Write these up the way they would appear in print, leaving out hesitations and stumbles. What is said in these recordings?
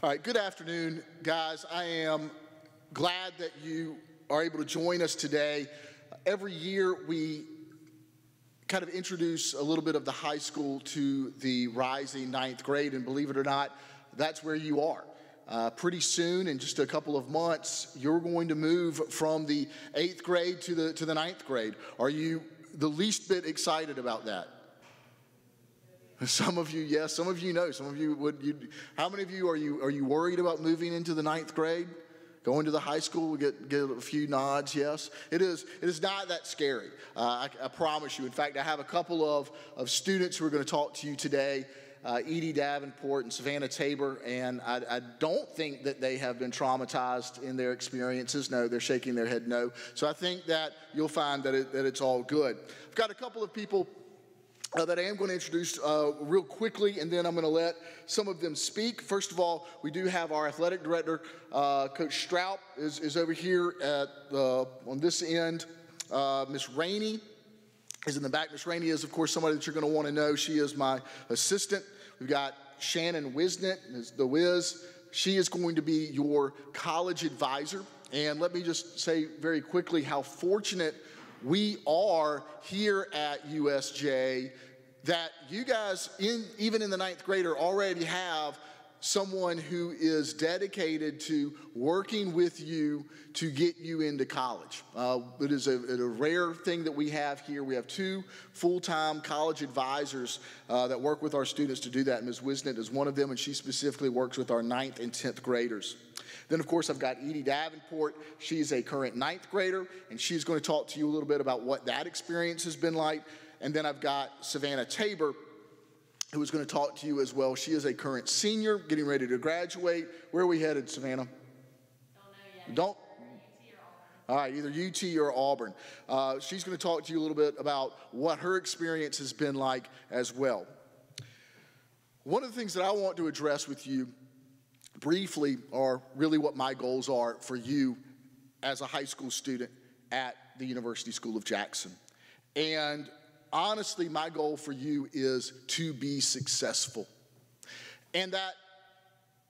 All right, good afternoon, guys. I am glad that you are able to join us today. Every year we kind of introduce a little bit of the high school to the rising ninth grade, and believe it or not, that's where you are. Pretty soon, in just a couple of months, you're going to move from the 8th grade to the ninth grade. Are you the least bit excited about that? Some of you, yes. Some of you, no. Some of you would. How many of you are you worried about moving into the ninth grade, going to the high school? We get a few nods. Yes, it is. It is not that scary. I promise you. In fact, I have a couple of students who are going to talk to you today. Edie Davenport and Savannah Tabor, and I don't think that they have been traumatized in their experiences. No, they're shaking their head no. So I think that you'll find that it's all good. I've got a couple of people that I am going to introduce real quickly, and then I'm going to let some of them speak. First of all, we do have our athletic director, Coach Stroup, is over here on this end. Miss Rainey is in the back. Miss Rainey is, of course, somebody that you're going to want to know. She is my assistant. We've got Shannon Wisnett, the Wiz. She is going to be your college advisor. And let me just say very quickly how fortunate we are here at USJ that you guys, even in the ninth grade, already have someone who is dedicated to working with you to get you into college. It is a rare thing that we have here. We have two full-time college advisors that work with our students to do that. Ms. Wisnett is one of them, and she specifically works with our 9th and 10th graders. Then, of course, I've got Edie Davenport. She's a current 9th grader, and she's going to talk to you a little bit about what that experience has been like. And then I've got Savannah Tabor, who is going to talk to you as well. She is a current senior, getting ready to graduate. Where are we headed, Savannah? Don't know yet. Don't? All right, either UT or Auburn. She's going to talk to you a little bit about what her experience has been like as well. One of the things that I want to address with you briefly are really what my goals are for you as a high school student at the University School of Jackson. And honestly, my goal for you is to be successful. And that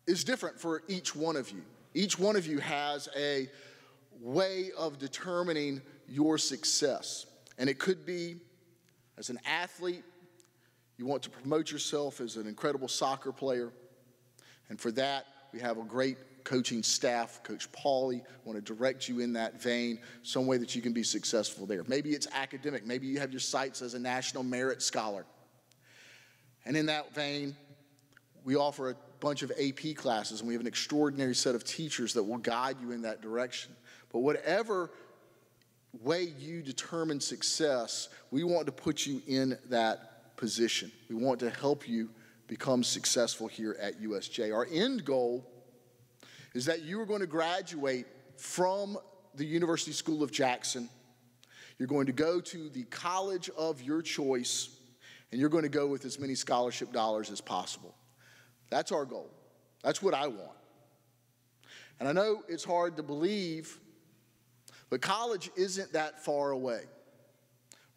is different for each one of you. Each one of you has a way of determining your success. And it could be as an athlete, you want to promote yourself as an incredible soccer player. And for that, we have a great coaching staff. Coach Pauly want to direct you in that vein, some way that you can be successful there. Maybe it's academic. Maybe you have your sights as a National Merit Scholar. And in that vein, we offer a bunch of AP classes, and we have an extraordinary set of teachers that will guide you in that direction. But whatever way you determine success, we want to put you in that position. We want to help you become successful here at USJ. Our end goal is that you are going to graduate from the University School of Jackson. You're going to go to the college of your choice, and you're going to go with as many scholarship dollars as possible. That's our goal. That's what I want. And I know it's hard to believe, but college isn't that far away.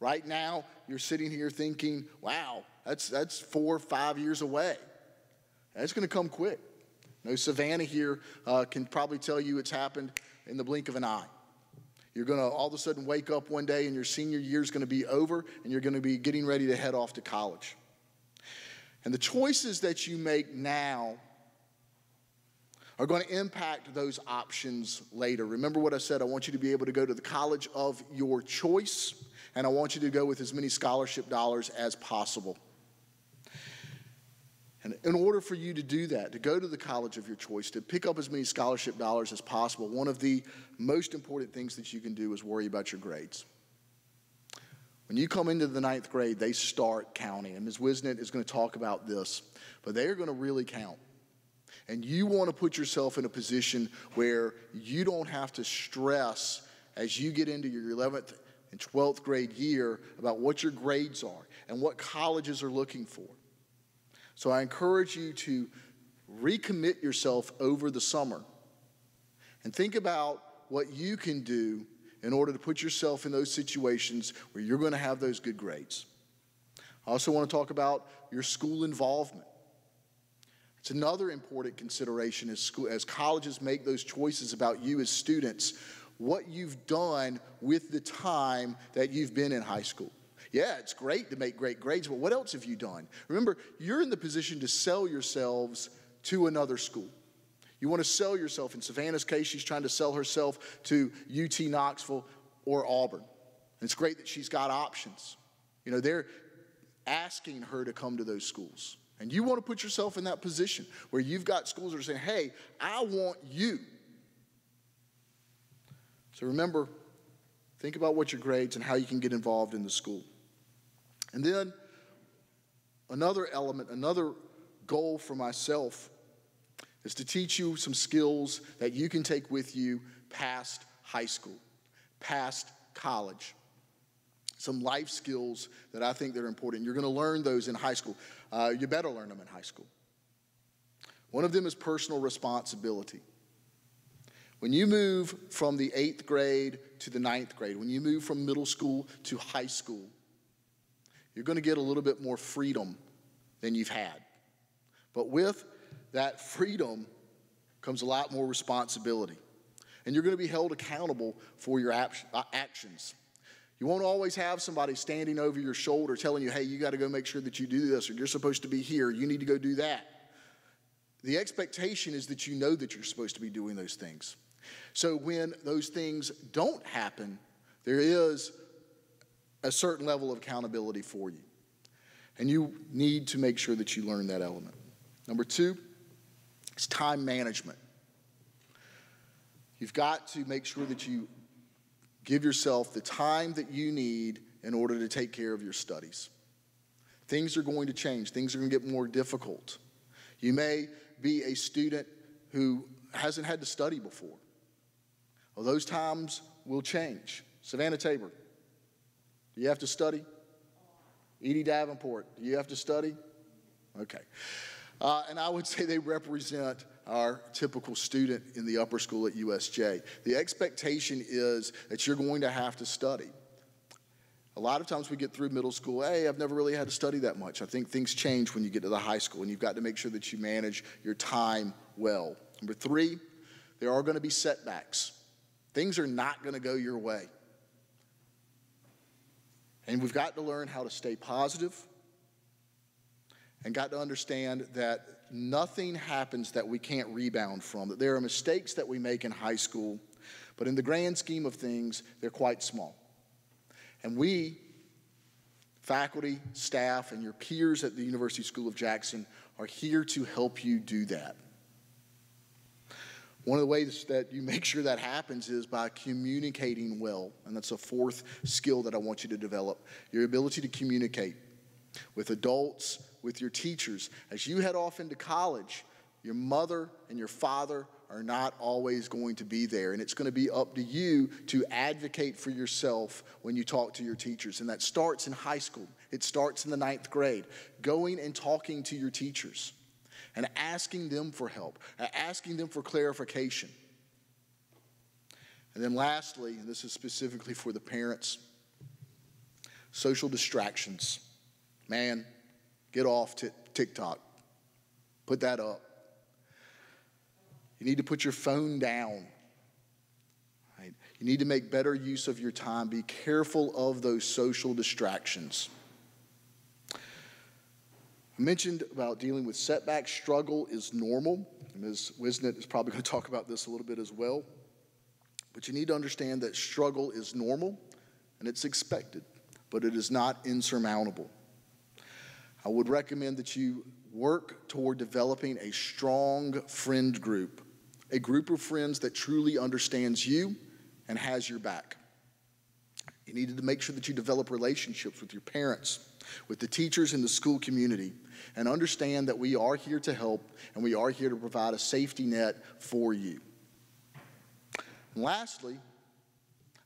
Right now, you're sitting here thinking, wow, that's 4 or 5 years away. And it's going to come quick. You know, Savannah here can probably tell you it's happened in the blink of an eye. You're going to all of a sudden wake up one day and your senior year is going to be over and you're going to be getting ready to head off to college. And the choices that you make now are going to impact those options later. Remember what I said, I want you to be able to go to the college of your choice, and I want you to go with as many scholarship dollars as possible. And in order for you to do that, to go to the college of your choice, to pick up as many scholarship dollars as possible, one of the most important things that you can do is worry about your grades. When you come into the 9th grade, they start counting. And Ms. Wisnett is going to talk about this, but they are going to really count. And you want to put yourself in a position where you don't have to stress as you get into your 11th and 12th grade year about what your grades are and what colleges are looking for. So I encourage you to recommit yourself over the summer and think about what you can do in order to put yourself in those situations where you're going to have those good grades. I also want to talk about your school involvement. It's another important consideration as colleges make those choices about you as students, what you've done with the time that you've been in high school. Yeah, it's great to make great grades, but what else have you done? Remember, you're in the position to sell yourselves to another school. You want to sell yourself. In Savannah's case, she's trying to sell herself to UT Knoxville or Auburn. And it's great that she's got options. You know, they're asking her to come to those schools. And you want to put yourself in that position where you've got schools that are saying, hey, I want you. So remember, think about what your grades and how you can get involved in the school. And then another element, another goal for myself is to teach you some skills that you can take with you past high school, past college. Some life skills that I think that are important. You're going to learn those in high school. You better learn them in high school. One of them is personal responsibility. When you move from the 8th grade to the 9th grade, when you move from middle school to high school, you're going to get a little bit more freedom than you've had. But with that freedom comes a lot more responsibility. And you're going to be held accountable for your actions. You won't always have somebody standing over your shoulder telling you, hey, you got to go make sure that you do this, or you're supposed to be here, you need to go do that. The expectation is that you know that you're supposed to be doing those things. So when those things don't happen, there is a certain level of accountability for you. And you need to make sure that you learn that element. Number 2 is time management. You've got to make sure that you give yourself the time that you need in order to take care of your studies. Things are going to change. Things are going to get more difficult. You may be a student who hasn't had to study before. Well, those times will change. Savannah Tabor, do you have to study? Edie Davenport, do you have to study? Okay. And I would say they represent our typical student in the upper school at USJ. The expectation is that you're going to have to study. A lot of times we get through middle school, hey, I've never really had to study that much. I think things change when you get to the high school, and you've got to make sure that you manage your time well. Number 3, there are going to be setbacks. Things are not going to go your way. And we've got to learn how to stay positive and got to understand that nothing happens that we can't rebound from, that there are mistakes that we make in high school, but in the grand scheme of things, they're quite small. And we, faculty, staff, and your peers at the University School of Jackson are here to help you do that. One of the ways that you make sure that happens is by communicating well, and that's a 4th skill that I want you to develop, your ability to communicate with adults, with your teachers. As you head off into college, your mother and your father are not always going to be there, and it's going to be up to you to advocate for yourself when you talk to your teachers, and that starts in high school. It starts in the 9th grade, going and talking to your teachers and asking them for help, asking them for clarification. And then lastly, and this is specifically for the parents, social distractions. Man, get off TikTok. Put that up. You need to put your phone down. Right? You need to make better use of your time. Be careful of those social distractions. I mentioned about dealing with setbacks. Struggle is normal. Ms. Wisnett is probably going to talk about this a little bit as well. But you need to understand that struggle is normal and it's expected, but it is not insurmountable. I would recommend that you work toward developing a strong friend group, a group of friends that truly understands you and has your back. You need to make sure that you develop relationships with your parents, with the teachers in the school community, and understand that we are here to help and we are here to provide a safety net for you. And lastly,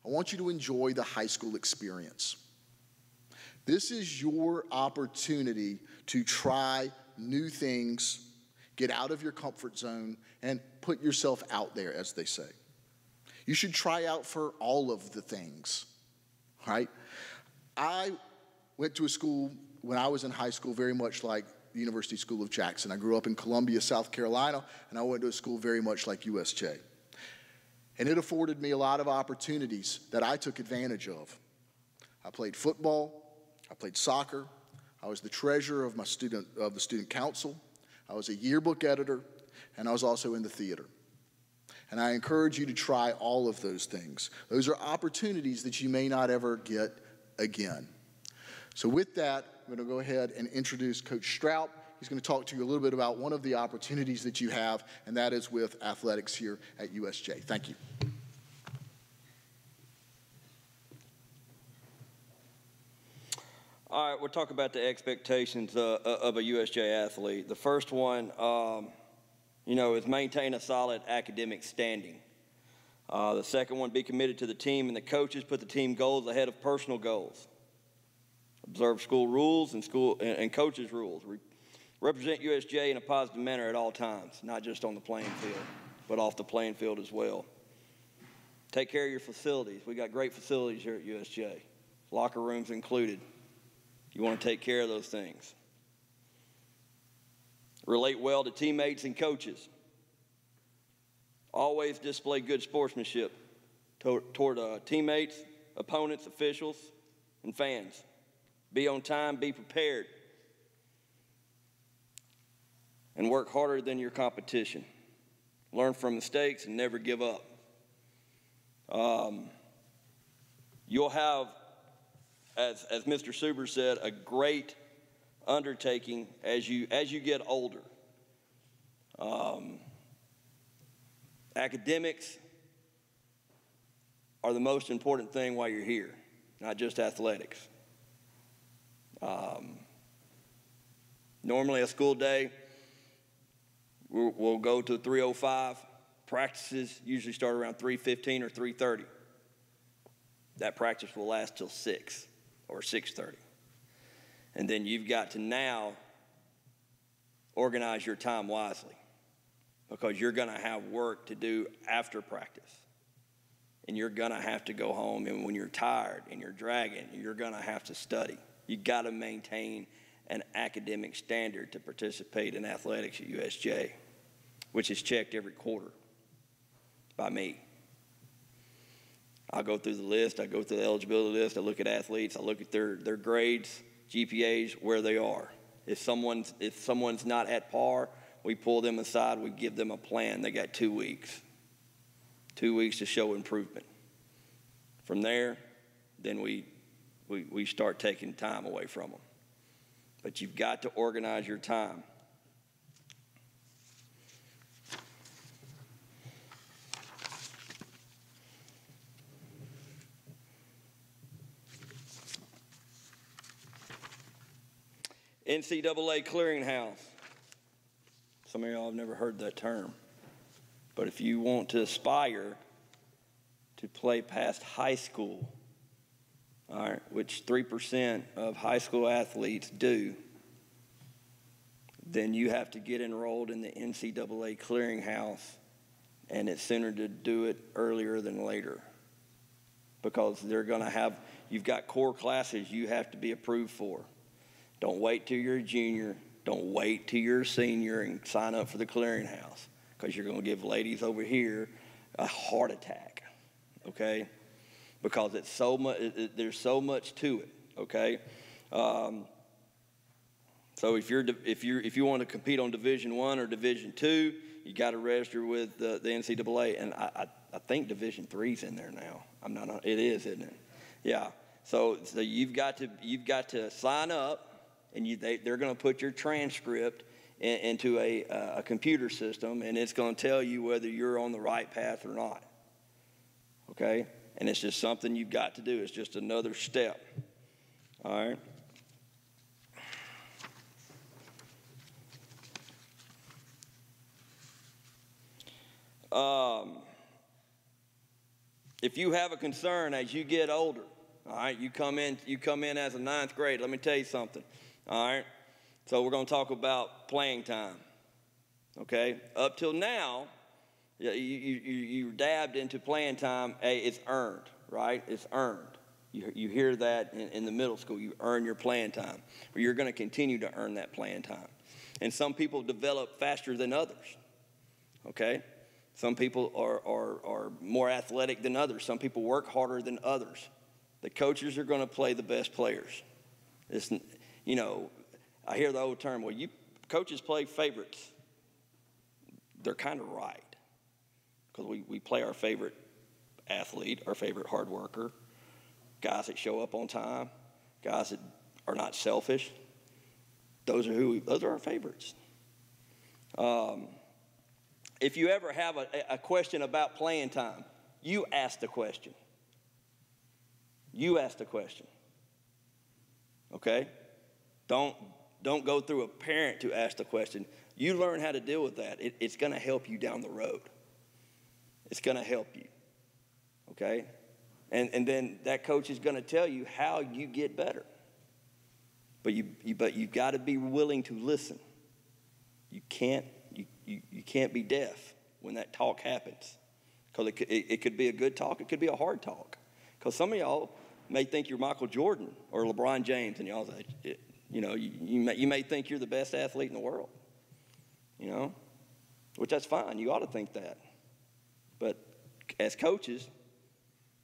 I want you to enjoy the high school experience. This is your opportunity to try new things, get out of your comfort zone, and put yourself out there, as they say. You should try out for all of the things, right? I went to a school when I was in high school very much like the University School of Jackson. I grew up in Columbia, South Carolina, and I went to a school very much like USJ. And it afforded me a lot of opportunities that I took advantage of. I played football, I played soccer, I was the treasurer of the student council, I was a yearbook editor, and I was also in the theater. And I encourage you to try all of those things. Those are opportunities that you may not ever get again. So with that, I'm going to go ahead and introduce Coach Stroup. He's going to talk to you a little bit about one of the opportunities that you have, and that is with athletics here at USJ. Thank you. All right, we'll talk about the expectations of a USJ athlete. The first one, is maintain a solid academic standing. The second one, be committed to the team and the coaches, put the team goals ahead of personal goals. Observe school rules and coaches' rules. Represent USJ in a positive manner at all times, not just on the playing field, but off the playing field as well. Take care of your facilities. We got great facilities here at USJ, locker rooms included. You want to take care of those things. Relate well to teammates and coaches. Always display good sportsmanship toward teammates, opponents, officials, and fans. Be on time, be prepared. And work harder than your competition. Learn from mistakes and never give up. You'll have, as Mr. Suber said, a great undertaking as you get older. Academics are the most important thing while you're here, not just athletics. Normally a school day, we'll go to 3:05. Practices usually start around 3:15 or 3:30. That practice will last till 6 or 6:30. And then you've got to now organize your time wisely, because you're going to have work to do after practice. And you're going to have to go home, and when you're tired and you're dragging, you're going to have to study. You've got to maintain an academic standard to participate in athletics at USJ, which is checked every quarter by me. I go through the list, I go through the eligibility list, I look at athletes, I look at their grades, GPAs, where they are. If someone's not at par, we pull them aside, we give them a plan. They got 2 weeks. 2 weeks to show improvement. From there, then we start taking time away from them. But you've got to organize your time. NCAA clearinghouse. Some of y'all have never heard that term. But if you want to aspire to play past high school, all right, which 3% of high school athletes do, then you have to get enrolled in the NCAA clearinghouse, and it's sooner to do it earlier than later, because they're going to have, you've got core classes you have to be approved for. Don't wait till you're a junior. Don't wait till you're a senior and sign up for the clearinghouse, because you're going to give ladies over here a heart attack, okay? Because it's so much. There's so much to it, okay? So if you want to compete on Division I or Division II, you got to register with the NCAA, and I think Division III's in there now. I'm not. It is, isn't it? Yeah. So you've got to sign up. And they're going to put your transcript into a computer system, and it's going to tell you whether you're on the right path or not. Okay? And it's just something you've got to do. It's just another step. All right? If you have a concern as you get older, all right, you come in as a ninth grade. Let me tell you something. All right, so we're going to talk about playing time, okay? Up till now, you dabbed into playing time. Hey, it's earned, right? It's earned. You hear that in the middle school. You earn your playing time. But you're going to continue to earn that playing time. And some people develop faster than others, okay? Some people are more athletic than others. Some people work harder than others. The coaches are going to play the best players. It's, you know, I hear the old term, well, coaches play favorites. They're kind of right, because we play our favorite athlete, our favorite hard worker, guys that show up on time, guys that are not selfish. Those are our favorites. If you ever have a question about playing time, you ask the question. You ask the question. Okay? Don't go through a parent to ask the question. You learn how to deal with that. It's going to help you down the road. It's going to help you. Okay? And then that coach is going to tell you how you get better. But you've got to be willing to listen. You can't be deaf when that talk happens. Because it could be a good talk. It could be a hard talk. Because some of y'all may think you're Michael Jordan or LeBron James, and y'all say, you may think you're the best athlete in the world. You know, which that's fine. You ought to think that. But as coaches,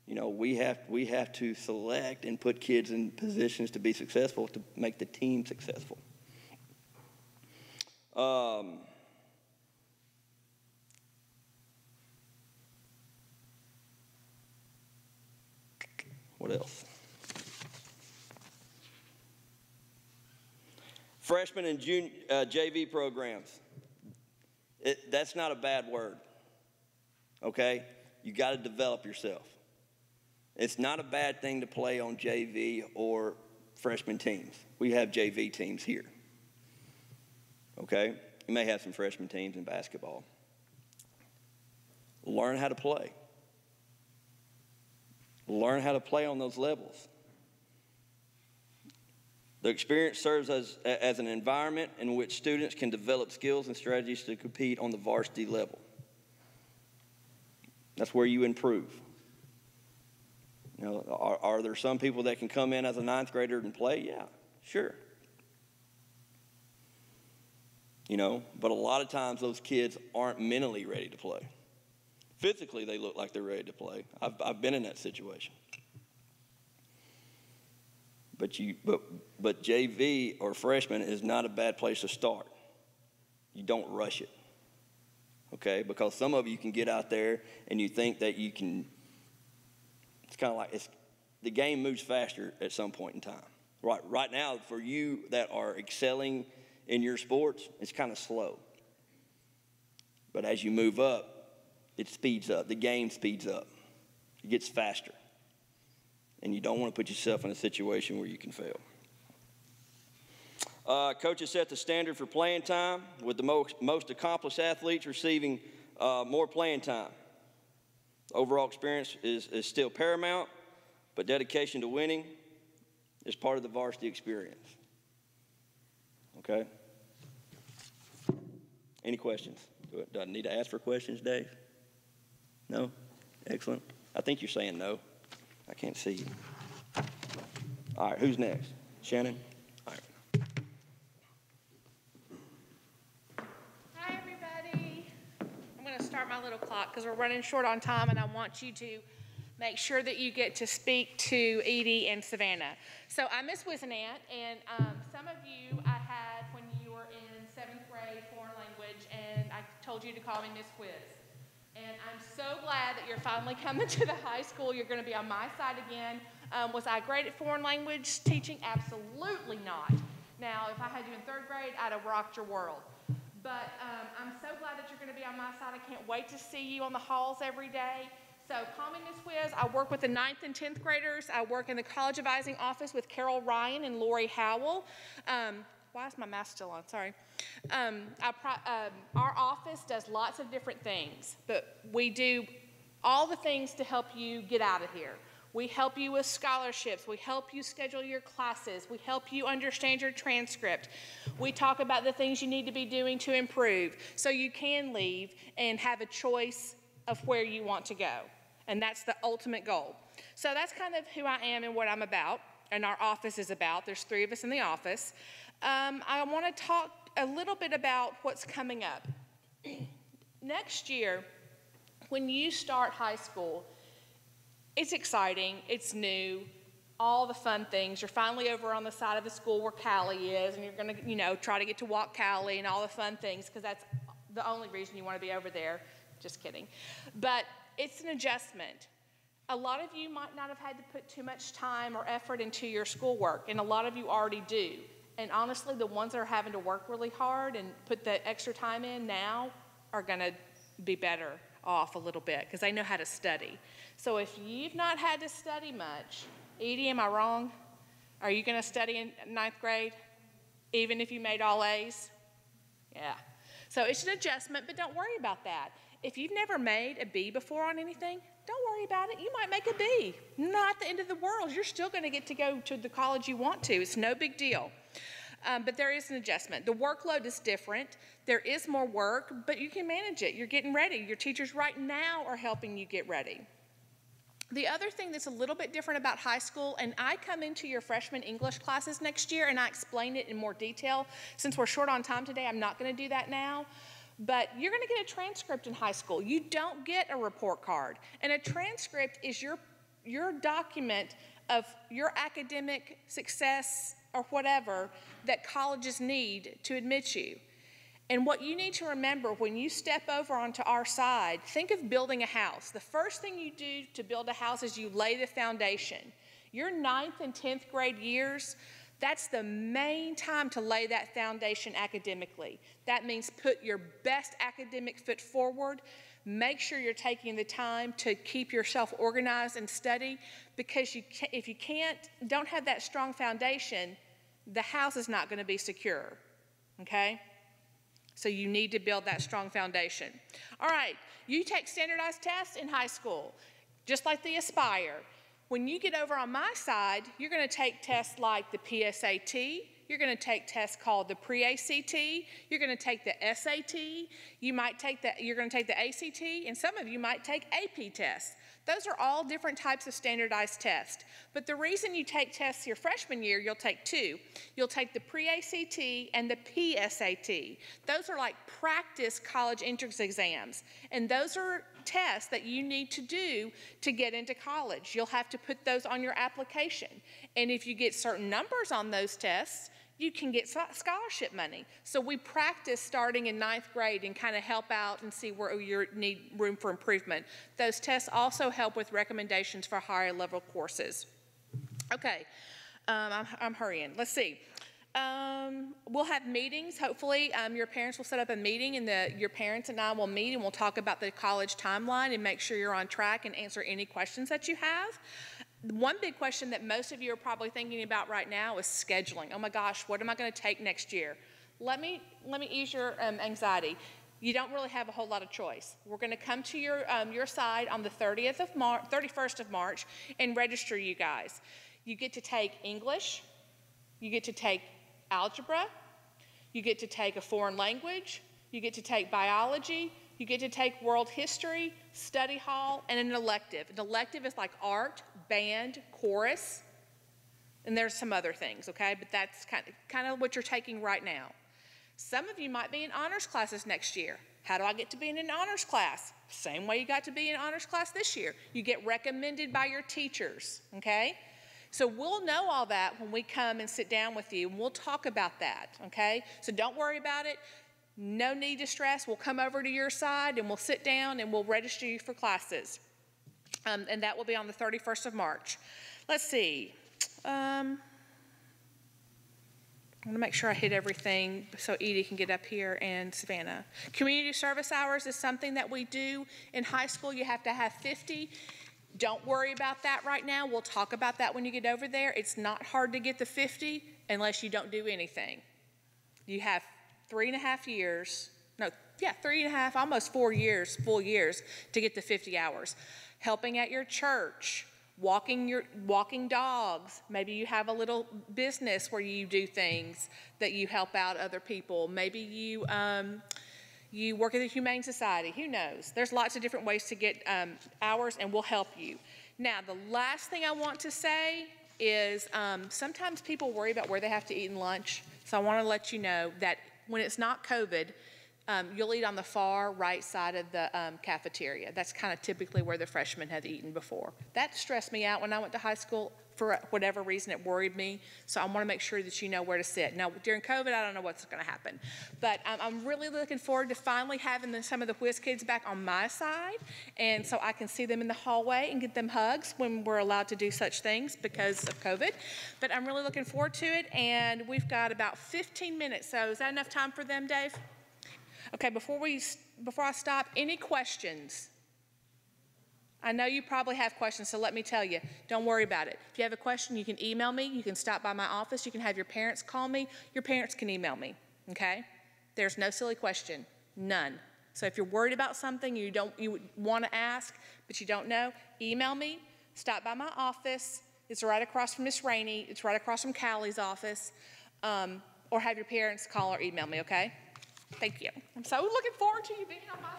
you know, we have to select and put kids in positions to be successful, to make the team successful. What else? Freshman and JV programs. That's not a bad word, okay? You got to develop yourself. It's not a bad thing to play on JV or freshman teams. We have JV teams here, okay? You may have some freshman teams in basketball. Learn how to play. Learn how to play on those levels. The experience serves as an environment in which students can develop skills and strategies to compete on the varsity level. That's where you improve. You know, are there some people that can come in as a ninth grader and play? Yeah, sure. You know, but a lot of times those kids aren't mentally ready to play. Physically, they look like they're ready to play. I've been in that situation. But JV or freshman is not a bad place to start. You don't rush it, okay? Because some of you can get out there and you think that you can. It's kind of like the game moves faster at some point in time. Right now, for you that are excelling in your sports, it's kind of slow. But as you move up, it speeds up. The game speeds up. It gets faster. And you don't want to put yourself in a situation where you can fail. Coaches set the standard for playing time, with the most accomplished athletes receiving more playing time. Overall experience is still paramount, but dedication to winning is part of the varsity experience. Okay? Any questions? Do I need to ask for questions, Dave? No? Excellent. I think you're saying no. I can't see you. All right, who's next? Shannon? All right. Hi, everybody. I'm going to start my little clock because we're running short on time, and I want you to make sure that you get to speak to Edie and Savannah. So I'm Miss Wisenant, and some of you I had when you were in 7th grade foreign language, and I told you to call me Miss Quiz. And I'm so glad that you're finally coming to the high school. You're going to be on my side again. Was I great at foreign language teaching? Absolutely not. Now, if I had you in 3rd grade, I'd have rocked your world. But I'm so glad that you're going to be on my side. I can't wait to see you on the halls every day. So call me Miss Wiz. I work with the 9th and 10th graders. I work in the college advising office with Carol Ryan and Lori Howell. Why is my mask still on? Sorry. Our office does lots of different things, but we do all the things to help you get out of here. We help you with scholarships. We help you schedule your classes. We help you understand your transcript. We talk about the things you need to be doing to improve so you can leave and have a choice of where you want to go. And that's the ultimate goal. So that's kind of who I am and what I'm about, and our office is about. There's 3 of us in the office. I want to talk a little bit about what's coming up. Next year, when you start high school, it's exciting, it's new, all the fun things. You're finally over on the side of the school where Callie is, and you're going to, you know, try to get to walk Callie and all the fun things, because that's the only reason you want to be over there. Just kidding. But it's an adjustment. A lot of you might not have had to put too much time or effort into your schoolwork, and a lot of you already do. And honestly, the ones that are having to work really hard and put the extra time in now are going to be better off a little bit because they know how to study. So if you've not had to study much, Edie, am I wrong? Are you going to study in 9th grade, even if you made all A's? Yeah. So it's an adjustment, but don't worry about that. If you've never made a B before on anything, don't worry about it. You might make a B. Not the end of the world. You're still going to get to go to the college you want to. It's no big deal. But there is an adjustment. The workload is different. There is more work, but you can manage it. You're getting ready. Your teachers right now are helping you get ready. The other thing that's a little bit different about high school, and I come into your freshman English classes next year and I explain it in more detail. Since we're short on time today, I'm not going to do that now. But you're going to get a transcript in high school. You don't get a report card. And a transcript is your document of your academic success or whatever that colleges need to admit you. And what you need to remember when you step over onto our side, think of building a house. The first thing you do to build a house is you lay the foundation. Your 9th and 10th grade years, that's the main time to lay that foundation academically. That means put your best academic foot forward. Make sure you're taking the time to keep yourself organized and study, because if you don't have that strong foundation, the house is not going to be secure, okay? So you need to build that strong foundation. All right, you take standardized tests in high school, just like the Aspire. When you get over on my side, you're going to take tests like the PSAT, you're going to take tests called the pre-ACT, you're going to take the SAT, you're going to take the ACT, and some of you might take AP tests. Those are all different types of standardized tests. But the reason you take tests your freshman year, you'll take 2. You'll take the pre-ACT and the PSAT. Those are like practice college entrance exams. And those are tests that you need to do to get into college. You'll have to put those on your application. And if you get certain numbers on those tests, you can get scholarship money. So we practice starting in 9th grade and kind of help out and see where you need room for improvement. Those tests also help with recommendations for higher level courses. Okay, I'm hurrying. Let's see. We'll have meetings. Hopefully, your parents will set up a meeting, and your parents and I will meet, and we'll talk about the college timeline and make sure you're on track and answer any questions that you have. One big question that most of you are probably thinking about right now is scheduling. Oh my gosh, what am I going to take next year? Let me ease your anxiety. You don't really have a whole lot of choice. We're going to come to your side on the 31st of March and register you guys. You get to take English, you get to take algebra, you get to take a foreign language, you get to take biology, you get to take world history, study hall, and an elective. An elective is like art, band, chorus, and there's some other things, okay? But that's kind of what you're taking right now. Some of you might be in honors classes next year. How do I get to be in an honors class? Same way you got to be in honors class this year. You get recommended by your teachers, okay? So we'll know all that when we come and sit down with you, and we'll talk about that, okay? So don't worry about it. No need to stress. We'll come over to your side and we'll sit down and we'll register you for classes. And that will be on the 31st of March. Let's see. I want to make sure I hit everything so Edie can get up here and Savannah. Community service hours is something that we do in high school. You have to have 50. Don't worry about that right now. We'll talk about that when you get over there. It's not hard to get the 50 unless you don't do anything. You have 3.5 years, no, yeah, 3.5, almost 4 years, full years to get the 50 hours. Helping at your church, walking dogs. Maybe you have a little business where you do things that you help out other people. Maybe you work at the Humane Society. Who knows? There's lots of different ways to get hours, and we'll help you. Now, the last thing I want to say is sometimes people worry about where they have to eat in lunch. So I want to let you know that when it's not COVID, you'll eat on the far right side of the cafeteria. That's kind of typically where the freshmen have eaten before. That stressed me out when I went to high school. For whatever reason, it worried me. So I want to make sure that you know where to sit. Now, during COVID, I don't know what's going to happen. But I'm really looking forward to finally having some of the whiz kids back on my side. And so I can see them in the hallway and get them hugs when we're allowed to do such things because of COVID. But I'm really looking forward to it. And we've got about 15 minutes. So is that enough time for them, Dave? Okay, before I stop, any questions? I know you probably have questions, so let me tell you, don't worry about it. If you have a question, you can email me, you can stop by my office, you can have your parents call me, your parents can email me, okay? There's no silly question, none. So if you're worried about something you want to ask, but you don't know, email me, stop by my office. It's right across from Miss Rainey, it's right across from Callie's office, or have your parents call or email me, okay? Thank you. I'm so looking forward to you being on my side.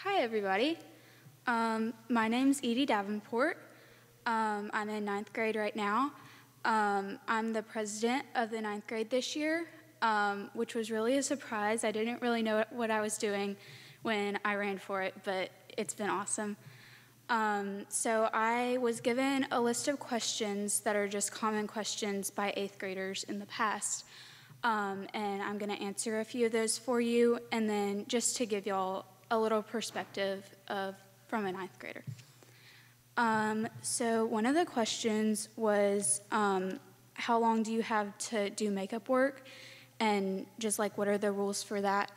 Hi, everybody. My name's Edie Davenport. I'm in 9th grade right now. I'm the president of the 9th grade this year, which was really a surprise. I didn't really know what I was doing when I ran for it, but it's been awesome. So I was given a list of questions that are just common questions by 8th graders in the past. And I'm going to answer a few of those for you, and then just to give y'all a little perspective from a 9th grader. So one of the questions was, how long do you have to do makeup work? And just like, what are the rules for that?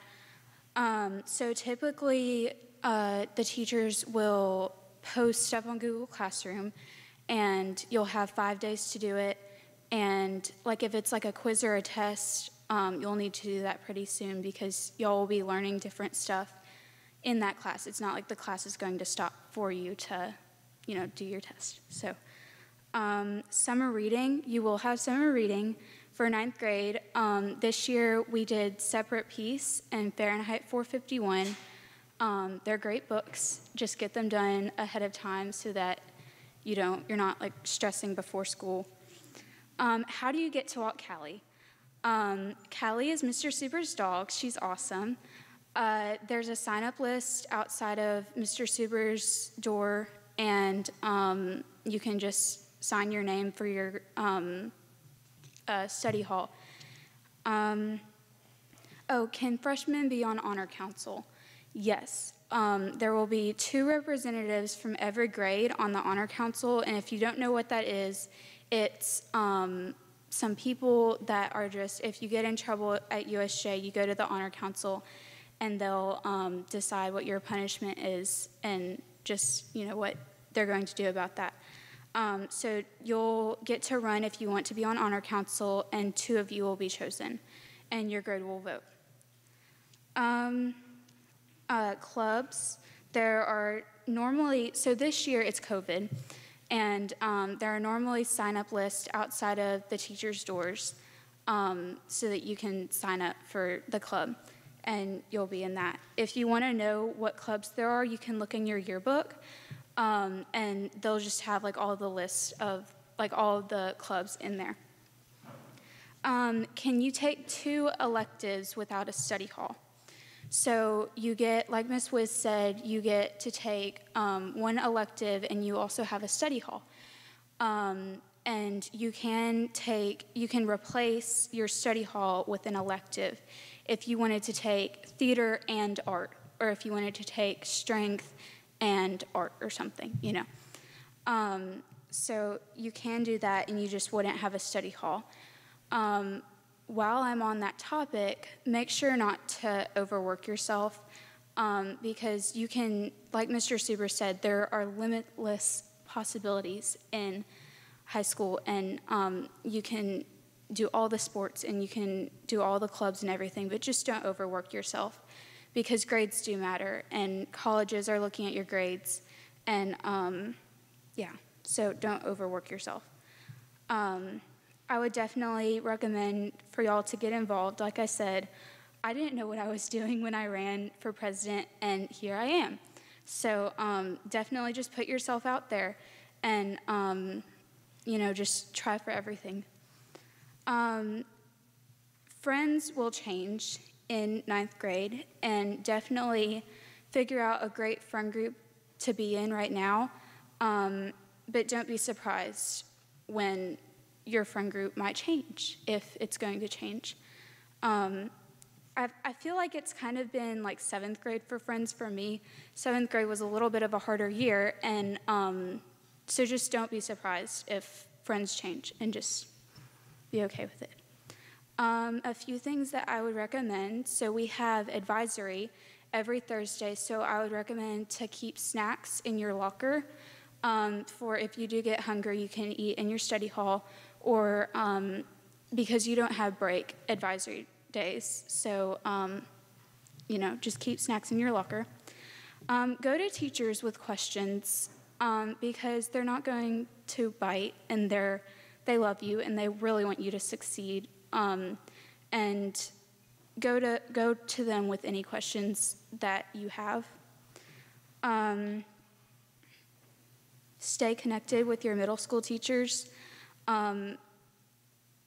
So typically, the teachers will post stuff on Google Classroom, and you'll have 5 days to do it. And like if it's like a quiz or a test, you'll need to do that pretty soon because y'all will be learning different stuff in that class. It's not like the class is going to stop for you to, do your test. So summer reading, you will have summer reading for 9th grade. This year we did Separate Peace and Fahrenheit 451. They're great books. Just get them done ahead of time so that you're not like stressing before school. How do you get to walk Callie? Callie is Mr. Super's dog. She's awesome. There's a sign-up list outside of Mr. Super's door, and you can just sign your name for your study hall. Can freshmen be on Honor Council? Yes. There will be 2 representatives from every grade on the Honor Council, and if you don't know what that is, it's some people that are just, if you get in trouble at USJ, you go to the Honor Council, and they'll decide what your punishment is and just, what they're going to do about that. So you'll get to run if you want to be on Honor Council, and 2 of you will be chosen, and your grade will vote. Clubs, there are normally, so this year it's COVID, and there are normally sign-up lists outside of the teachers' doors so that you can sign up for the club, and you'll be in that. If you want to know what clubs there are, you can look in your yearbook, and they'll just have like all the lists of like all of the clubs in there. Can you take 2 electives without a study hall? So you get, like Ms. Wiz said, you get to take 1 elective, and you also have a study hall. And you can replace your study hall with an elective if you wanted to take theater and art, or if you wanted to take strength and art or something, So you can do that, and you just wouldn't have a study hall. While I'm on that topic, make sure not to overwork yourself, because you can, like Mr. Super said, there are limitless possibilities in high school, and you can do all the sports and you can do all the clubs and everything, but just don't overwork yourself, because grades do matter, and colleges are looking at your grades, and so don't overwork yourself. I would definitely recommend for y'all to get involved. Like I said, I didn't know what I was doing when I ran for president, and here I am. So definitely just put yourself out there and, just try for everything. Friends will change in 9th grade, and definitely figure out a great friend group to be in right now, but don't be surprised when your friend group might change, if it's going to change. I feel like it's kind of been like 7th grade for friends for me. 7th grade was a little bit of a harder year, and so just don't be surprised if friends change, and just be okay with it. A few things that I would recommend. So we have advisory every Thursday, so I would recommend to keep snacks in your locker for if you do get hungry, you can eat in your study hall, or because you don't have break advisory days. So, just keep snacks in your locker. Go to teachers with questions because they're not going to bite, and they love you and they really want you to succeed. And go to them with any questions that you have. Stay connected with your middle school teachers. I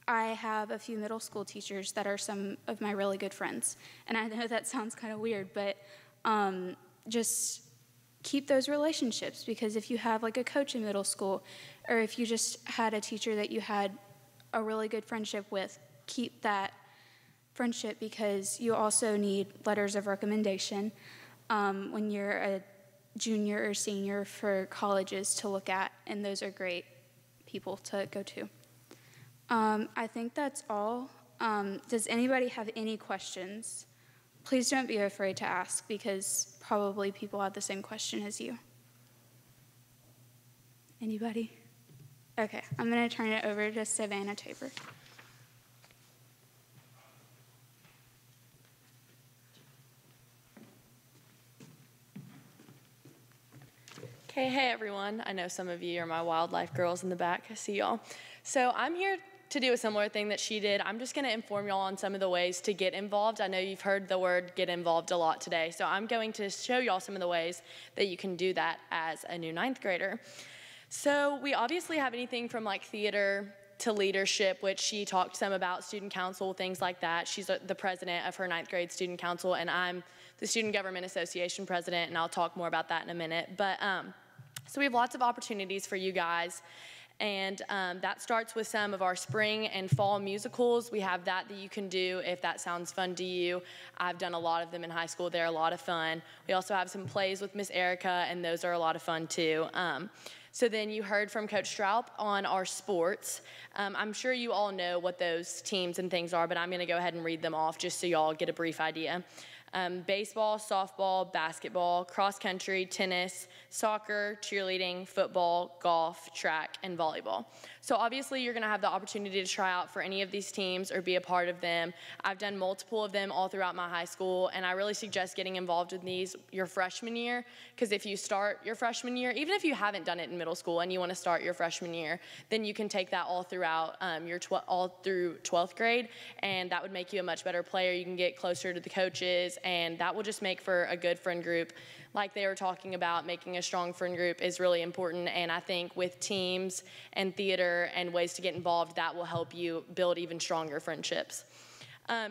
have a few middle school teachers that are some of my really good friends. And I know that sounds kind of weird, but just keep those relationships, because if you have like a coach in middle school, or if you just had a teacher that you had a really good friendship with, keep that friendship, because you also need letters of recommendation when you're a junior or senior for colleges to look at, and those are great people to go to. I think that's all. Does anybody have any questions? Please don't be afraid to ask, because probably people have the same question as you. Anybody? Okay, I'm going to turn it over to Savannah Tabor. Okay, hey everyone. I know some of you are my wildlife girls in the back. I see y'all. So I'm here to do a similar thing that she did. I'm just going to inform y'all on some of the ways to get involved. I know you've heard the word get involved a lot today, so I'm going to show y'all some of the ways that you can do that as a new 9th grader. So we obviously have anything from like theater to leadership, which she talked some about, student council, things like that. She's the president of her 9th grade student council, and I'm the Student Government Association president, and I'll talk more about that in a minute. But so we have lots of opportunities for you guys. And that starts with some of our spring and fall musicals. We have that you can do if that sounds fun to you. I've done a lot of them in high school. They're a lot of fun. We also have some plays with Miss Erica, and those are a lot of fun too. So then you heard from Coach Stroup on our sports. I'm sure you all know what those teams and things are, but I'm going to go ahead and read them off just so y'all get a brief idea. Baseball, softball, basketball, cross country, tennis, soccer, cheerleading, football, golf, track, and volleyball. So obviously you're gonna have the opportunity to try out for any of these teams or be a part of them. I've done multiple of them all throughout my high school, and I really suggest getting involved in these your freshman year, because if you start your freshman year, even if you haven't done it in middle school and you wanna start your freshman year, then you can take that all throughout all through 12th grade, and that would make you a much better player. You can get closer to the coaches, and that will just make for a good friend group. Like they were talking about, making a strong friend group is really important, and I think with teams and theater and ways to get involved, that will help you build even stronger friendships.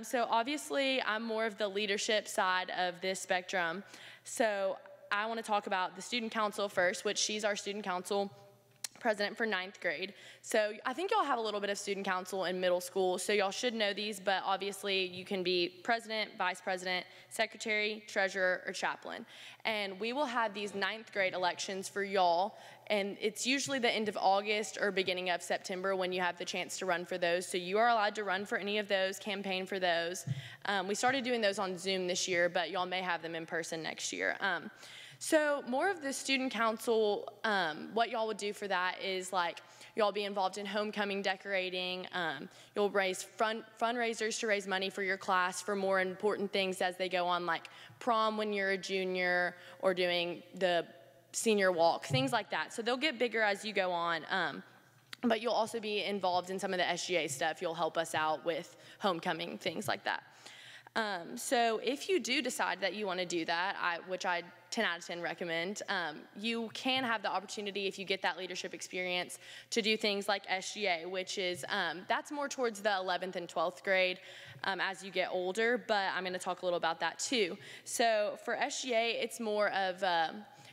So obviously, I'm more of the leadership side of this spectrum. So I want to talk about the student council first, which she's our student council president for 9th grade. So I think y'all have a little bit of student council in middle school, so y'all should know these, but obviously you can be president, vice president, secretary, treasurer, or chaplain. And we will have these 9th grade elections for y'all, and it's usually the end of August or beginning of September when you have the chance to run for those. So you are allowed to run for any of those, campaign for those. We started doing those on Zoom this year, but y'all may have them in person next year. So more of the student council, what y'all would do for that is like y'all be involved in homecoming decorating. You'll raise fundraisers to raise money for your class for more important things as they go on, like prom when you're a junior or doing the senior walk, things like that. So they'll get bigger as you go on. but you'll also be involved in some of the SGA stuff. You'll help us out with homecoming, things like that. So if you do decide that you want to do that, which I 10 out of 10 recommend, you can have the opportunity, if you get that leadership experience, to do things like SGA, which is, that's more towards the 11th and 12th grade as you get older, but I'm going to talk a little about that too. So for SGA, it's more of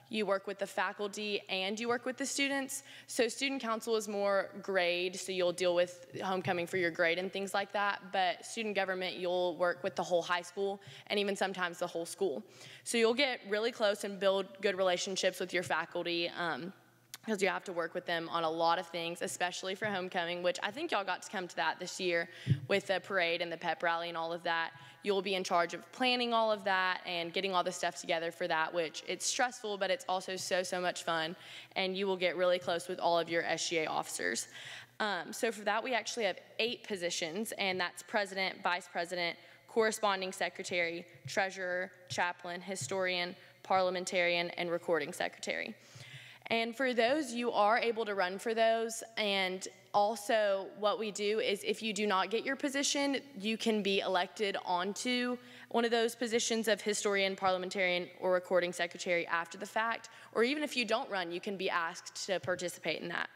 you work with the faculty and you work with the students. So student council is more grade, so you'll deal with homecoming for your grade and things like that. But student government, you'll work with the whole high school and even sometimes the whole school. So you'll get really close and build good relationships with your faculty because you have to work with them on a lot of things, especially for homecoming, which I think y'all got to come to that this year with the parade and the pep rally and all of that. You'll be in charge of planning all of that and getting all the stuff together for that, which it's stressful, but it's also so much fun. And you will get really close with all of your SGA officers. So for that, we actually have 8 positions, and that's president, vice president, corresponding secretary, treasurer, chaplain, historian, parliamentarian, and recording secretary. And for those, you are able to run for those. And also what we do is if you do not get your position, you can be elected onto one of those positions of historian, parliamentarian, or recording secretary after the fact. Or even if you don't run, you can be asked to participate in that.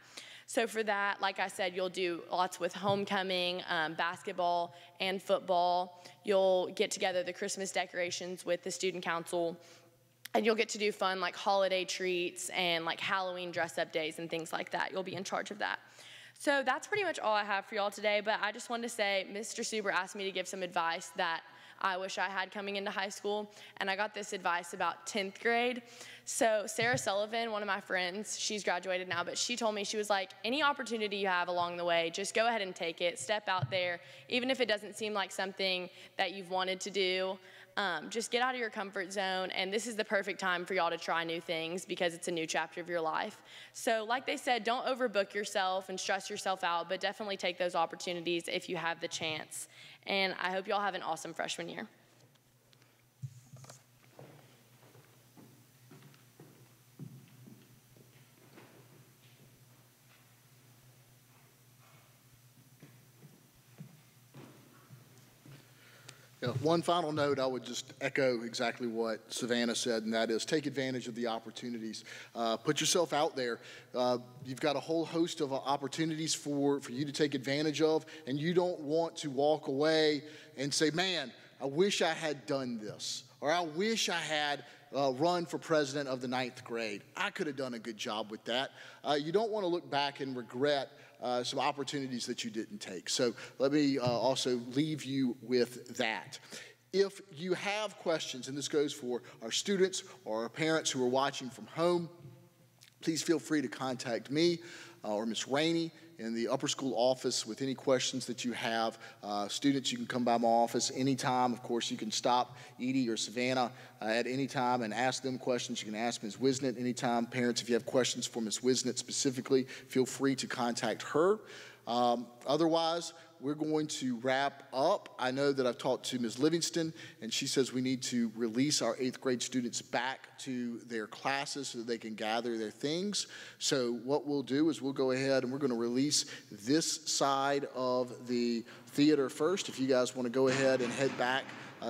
So for that, like I said, you'll do lots with homecoming, basketball, and football. You'll get together the Christmas decorations with the student council. And you'll get to do fun like holiday treats and like Halloween dress-up days and things like that. You'll be in charge of that. So that's pretty much all I have for y'all today, but I just wanted to say Mr. Suber asked me to give some advice that I wish I had coming into high school, and I got this advice about 10th grade. So Sarah Sullivan, one of my friends, she's graduated now, but she told me, she was like, any opportunity you have along the way, just go ahead and take it, step out there, even if it doesn't seem like something that you've wanted to do. Just get out of your comfort zone, and this is the perfect time for y'all to try new things because it's a new chapter of your life. So like they said, don't overbook yourself and stress yourself out, but definitely take those opportunities if you have the chance. And I hope y'all have an awesome freshman year. Yeah, one final note, I would just echo exactly what Savannah said, and that is take advantage of the opportunities. Put yourself out there. You've got a whole host of opportunities for you to take advantage of, and you don't want to walk away and say, man, I wish I had done this, or I wish I had run for president of the 9th grade. I could have done a good job with that. You don't want to look back and regret some opportunities that you didn't take. So let me also leave you with that. If you have questions, and this goes for our students or our parents who are watching from home, please feel free to contact me or Ms. Rainey in the upper school office with any questions that you have. Students, you can come by my office anytime. Of course, you can stop Edie or Savannah at any time and ask them questions. You can ask Ms. Wisnett anytime. Parents, if you have questions for Ms. Wisnett specifically, feel free to contact her. Otherwise, we're going to wrap up. I know that I've talked to Ms. Livingston, and she says we need to release our 8th grade students back to their classes so that they can gather their things. So what we'll do is we'll go ahead and we're going to release this side of the theater first. If you guys want to go ahead and head back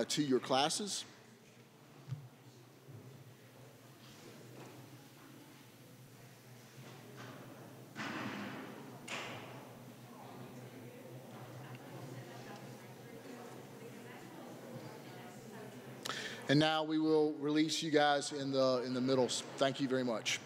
to your classes. And now we will release you guys in the middle. Thank you very much.